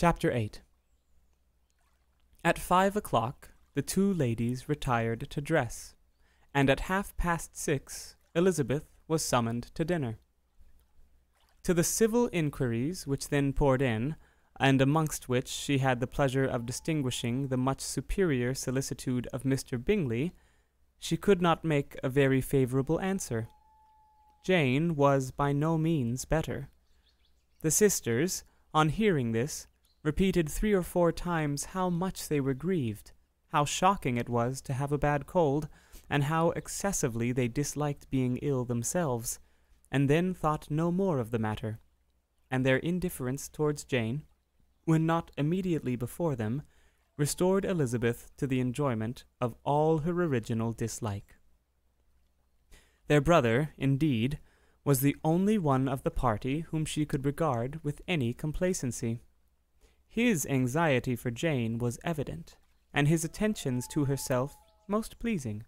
Chapter 8. At 5 o'clock the two ladies retired to dress, and at 6:30 Elizabeth was summoned to dinner. To the civil inquiries which then poured in, and amongst which she had the pleasure of distinguishing the much superior solicitude of Mr. Bingley, she could not make a very favourable answer. Jane was by no means better. The sisters, on hearing this, repeated 3 or 4 times how much they were grieved, how shocking it was to have a bad cold, and how excessively they disliked being ill themselves, and then thought no more of the matter, and their indifference towards Jane, when not immediately before them, restored Elizabeth to the enjoyment of all her original dislike. Their brother, indeed, was the only one of the party whom she could regard with any complacency. His anxiety for Jane was evident, and his attentions to herself most pleasing,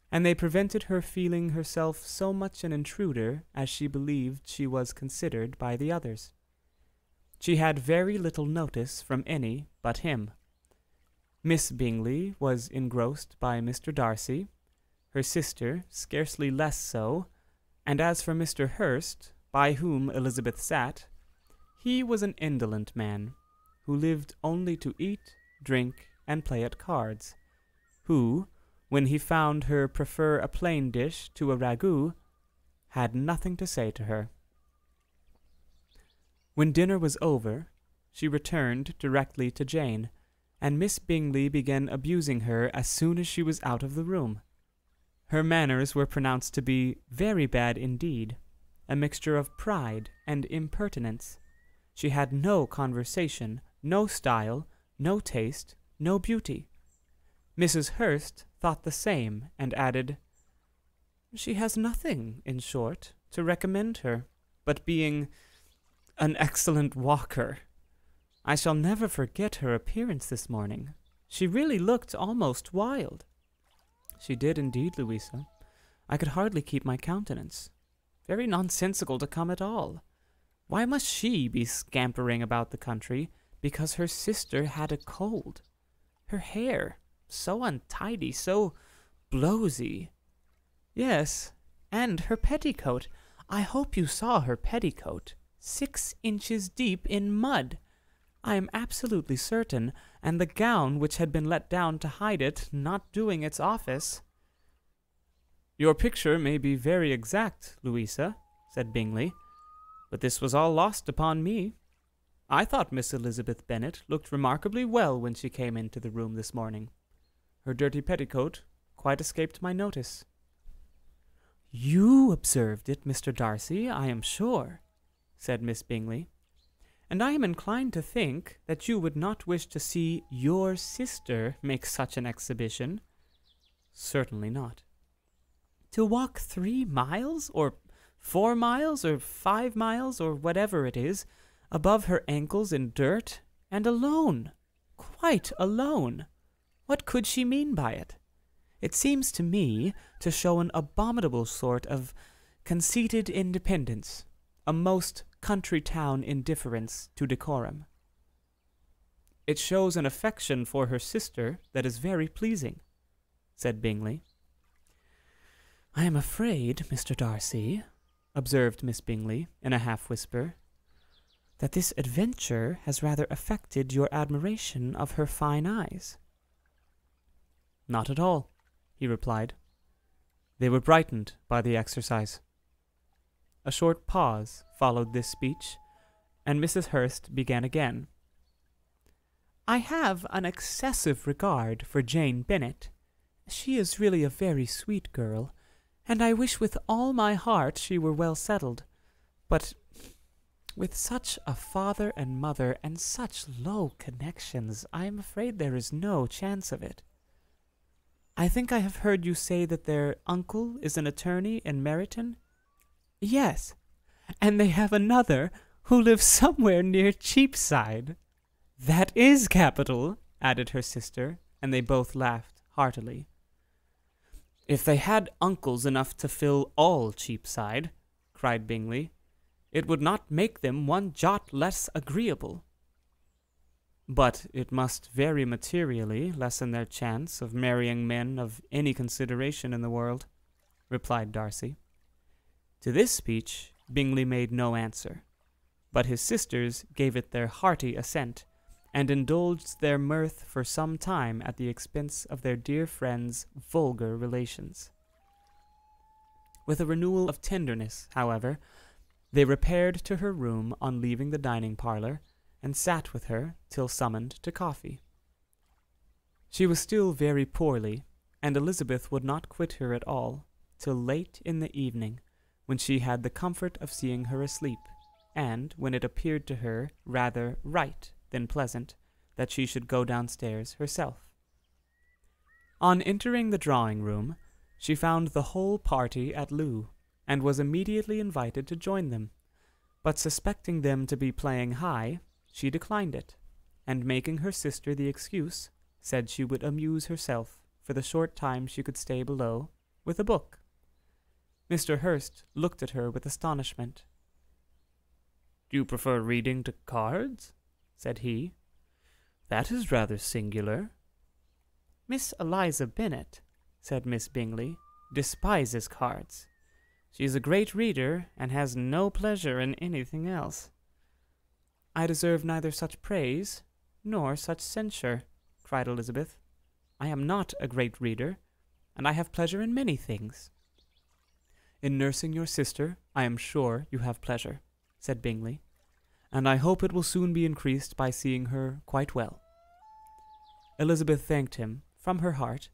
and they prevented her feeling herself so much an intruder as she believed she was considered by the others. She had very little notice from any but him. Miss Bingley was engrossed by Mr. Darcy, her sister scarcely less so, and as for Mr. Hurst, by whom Elizabeth sat, he was an indolent man, who lived only to eat, drink, and play at cards, who, when he found her prefer a plain dish to a ragout, had nothing to say to her. When dinner was over, she returned directly to Jane, and Miss Bingley began abusing her as soon as she was out of the room. Her manners were pronounced to be very bad indeed, a mixture of pride and impertinence. She had no conversation, no style, no taste, no beauty. Mrs. Hurst thought the same, and added, "She has nothing, in short, to recommend her, but being an excellent walker. I shall never forget her appearance this morning. She really looked almost wild." "She did indeed, Louisa. I could hardly keep my countenance. Very nonsensical to come at all. Why must she be scampering about the country because her sister had a cold? Her hair, so untidy, so blowsy. Yes, and her petticoat. I hope you saw her petticoat. 6 inches deep in mud, I am absolutely certain, and the gown which had been let down to hide it not doing its office." "Your picture may be very exact, Louisa," said Bingley, "but this was all lost upon me. I thought Miss Elizabeth Bennet looked remarkably well when she came into the room this morning. Her dirty petticoat quite escaped my notice." "You observed it, Mr. Darcy, I am sure," said Miss Bingley, "and I am inclined to think that you would not wish to see your sister make such an exhibition." "Certainly not." "To walk 3 miles, or 4 miles, or 5 miles, or whatever it is, above her ankles in dirt, and alone, quite alone. What could she mean by it? It seems to me to show an abominable sort of conceited independence, a most country-town indifference to decorum." "It shows an affection for her sister that is very pleasing," said Bingley. "I am afraid, Mr. Darcy," observed Miss Bingley in a half-whisper, "that this adventure has rather affected your admiration of her fine eyes." "Not at all," he replied. "They were brightened by the exercise." A short pause followed this speech, and Mrs. Hurst began again. "I have an excessive regard for Jane Bennet. She is really a very sweet girl, and I wish with all my heart she were well settled. But with such a father and mother and such low connections, I am afraid there is no chance of it. I think I have heard you say that their uncle is an attorney in Meryton?" "Yes, and they have another who lives somewhere near Cheapside." "That is capital," added her sister, and they both laughed heartily. "If they had uncles enough to fill all Cheapside," cried Bingley, "it would not make them one jot less agreeable." but it must very materially lessen their chance of marrying men of any consideration in the world, replied Darcy. To this speech Bingley made no answer, but his sisters gave it their hearty assent, and indulged their mirth for some time at the expense of their dear friend's vulgar relations. With a renewal of tenderness, however, they repaired to her room on leaving the dining parlour, and sat with her till summoned to coffee. She was still very poorly, and Elizabeth would not quit her at all till late in the evening, when she had the comfort of seeing her asleep, and when it appeared to her rather right than pleasant that she should go downstairs herself. On entering the drawing-room, she found the whole party at loo, and was immediately invited to join them, but suspecting them to be playing high, she declined it, and making her sister the excuse, said she would amuse herself, for the short time she could stay below, with a book. Mr. Hurst looked at her with astonishment. "Do you prefer reading to cards?" said he. "That is rather singular." "Miss Eliza Bennet," said Miss Bingley, "despises cards. She is a great reader, and has no pleasure in anything else." "I deserve neither such praise nor such censure," cried Elizabeth. "I am not a great reader, and I have pleasure in many things." "In nursing your sister, I am sure you have pleasure," said Bingley, "and I hope it will soon be increased by seeing her quite well." Elizabeth thanked him from her heart,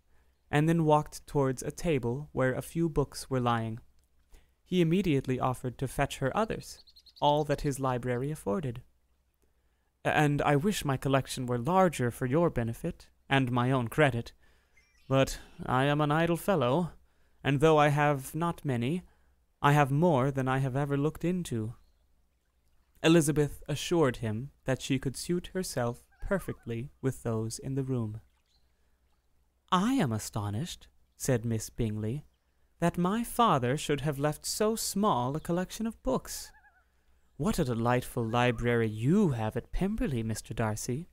and then walked towards a table where a few books were lying. He immediately offered to fetch her others, all that his library afforded. "And I wish my collection were larger for your benefit and my own credit, but I am an idle fellow, and though I have not many, I have more than I have ever looked into." Elizabeth assured him that she could suit herself perfectly with those in the room. "I am astonished," said Miss Bingley, "that my father should have left so small a collection of books. What a delightful library you have at Pemberley, Mr. Darcy."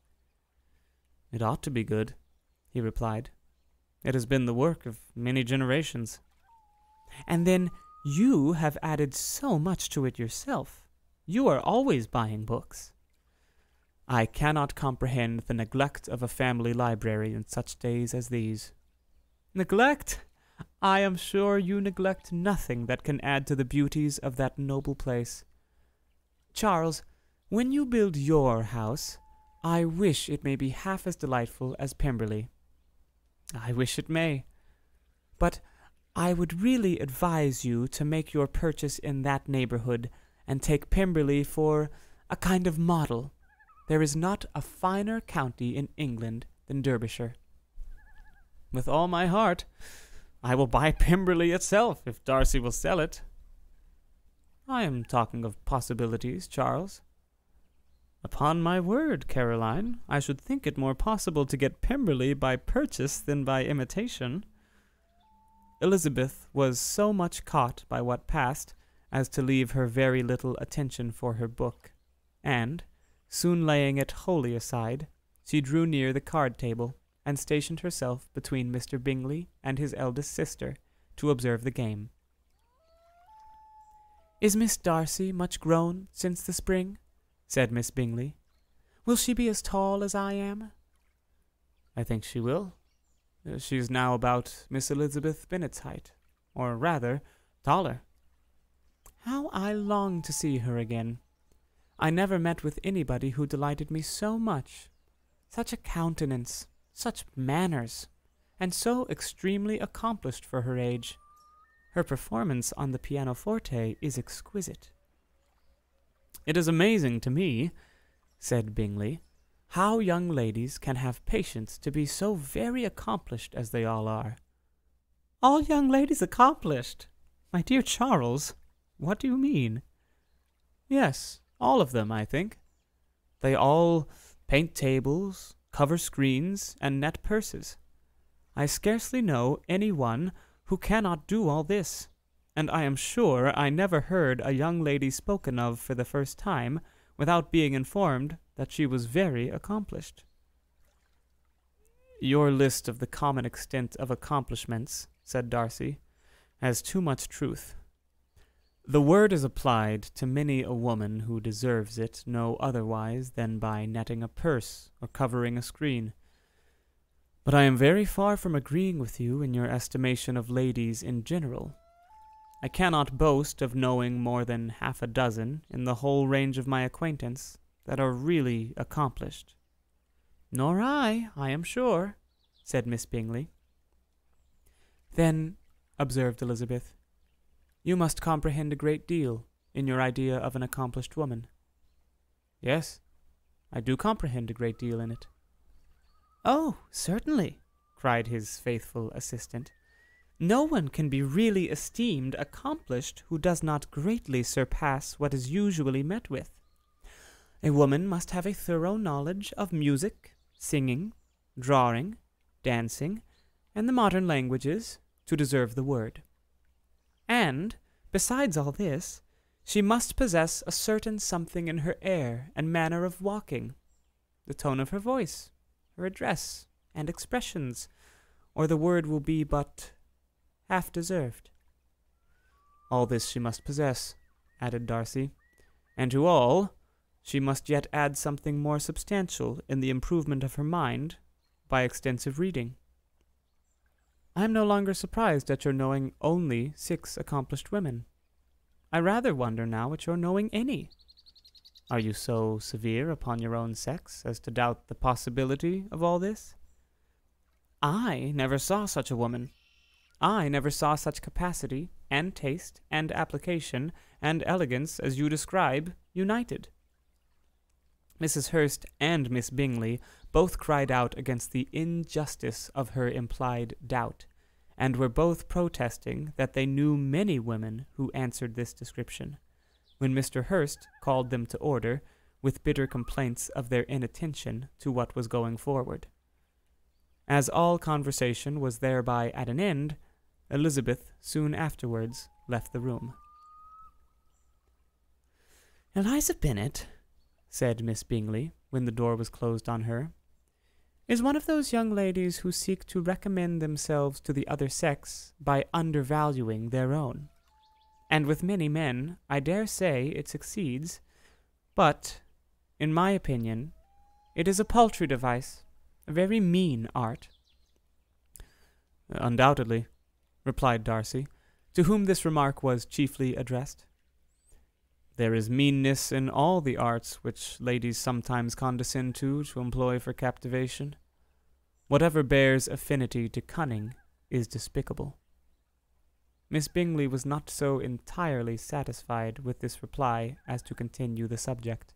"It ought to be good," he replied. "It has been the work of many generations." "And then you have added so much to it yourself. You are always buying books." "I cannot comprehend the neglect of a family library in such days as these." "Neglect? I am sure you neglect nothing that can add to the beauties of that noble place. Charles, when you build your house, I wish it may be half as delightful as Pemberley." "I wish it may. But I would really advise you to make your purchase in that neighborhood, and take Pemberley for a kind of model. There is not a finer county in England than Derbyshire." "With all my heart. I will buy Pemberley itself, if Darcy will sell it." "I am talking of possibilities, Charles." "Upon my word, Caroline, I should think it more possible to get Pemberley by purchase than by imitation." Elizabeth was so much caught by what passed as to leave her very little attention for her book, and, soon laying it wholly aside, she drew near the card-table, and stationed herself between Mr. Bingley and his eldest sister to observe the game. "Is Miss Darcy much grown since the spring?" said Miss Bingley. "Will she be as tall as I am?" "I think she will. She is now about Miss Elizabeth Bennet's height, or rather, taller." "How I long to see her again! I never met with anybody who delighted me so much. Such a countenance, such manners, and so extremely accomplished for her age. Her performance on the pianoforte is exquisite." "It is amazing to me," said Bingley, "how young ladies can have patience to be so very accomplished as they all are." "All young ladies accomplished? My dear Charles, what do you mean?" "Yes, all of them, I think. They all paint tables, cover screens, and net purses. I scarcely know any one who cannot do all this, and I am sure I never heard a young lady spoken of for the first time without being informed that she was very accomplished. "Your list of the common extent of accomplishments," said Darcy, "has too much truth. The word is applied to many a woman who deserves it no otherwise than by netting a purse or covering a screen. But I am very far from agreeing with you in your estimation of ladies in general. I cannot boast of knowing more than half a dozen in the whole range of my acquaintance that are really accomplished." "Nor I am sure," said Miss Bingley. "Then," observed Elizabeth, "you must comprehend a great deal in your idea of an accomplished woman." "Yes, I do comprehend a great deal in it." "Oh, certainly," cried his faithful assistant. "No one can be really esteemed accomplished who does not greatly surpass what is usually met with. A woman must have a thorough knowledge of music, singing, drawing, dancing, and the modern languages to deserve the word. And, besides all this, she must possess a certain something in her air and manner of walking, the tone of her voice, her address, and expressions, or the word will be but half deserved." "All this she must possess," added Darcy, "and to all she must yet add something more substantial in the improvement of her mind by extensive reading." "I am no longer surprised at your knowing only 6 accomplished women. I rather wonder now at your knowing any. Are you so severe upon your own sex as to doubt the possibility of all this?" "I never saw such a woman. I never saw such capacity, and taste, and application, and elegance as you describe, united." Mrs. Hurst and Miss Bingley both cried out against the injustice of her implied doubt, and were both protesting that they knew many women who answered this description, when Mr. Hurst called them to order, with bitter complaints of their inattention to what was going forward. As all conversation was thereby at an end, Elizabeth soon afterwards left the room. "Eliza Bennet," said Miss Bingley, when the door was closed on her, "is one of those young ladies who seek to recommend themselves to the other sex by undervaluing their own. And with many men, I dare say, it succeeds, but, in my opinion, it is a paltry device, a very mean art." "Undoubtedly," replied Darcy, to whom this remark was chiefly addressed. "There is meanness in all the arts which ladies sometimes condescend to employ for captivation. Whatever bears affinity to cunning is despicable." Miss Bingley was not so entirely satisfied with this reply as to continue the subject.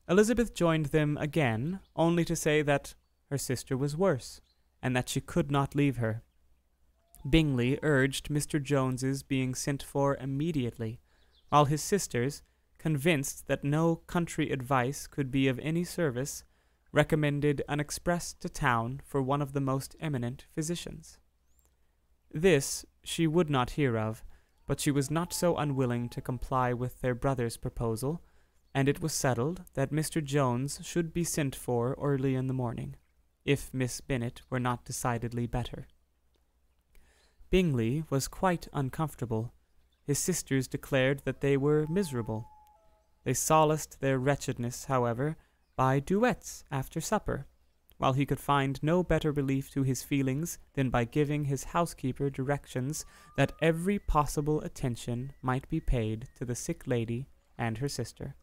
Elizabeth joined them again, only to say that her sister was worse, and that she could not leave her. Bingley urged Mr. Jones's being sent for immediately, while his sisters, convinced that no country advice could be of any service, recommended an express to town for one of the most eminent physicians. This she would not hear of, but she was not so unwilling to comply with their brother's proposal, and it was settled that Mr. Jones should be sent for early in the morning, if Miss Bennet were not decidedly better. Bingley was quite uncomfortable. His sisters declared that they were miserable. They solaced their wretchedness, however, by duets after supper, while he could find no better relief to his feelings than by giving his housekeeper directions that every possible attention might be paid to the sick lady and her sister.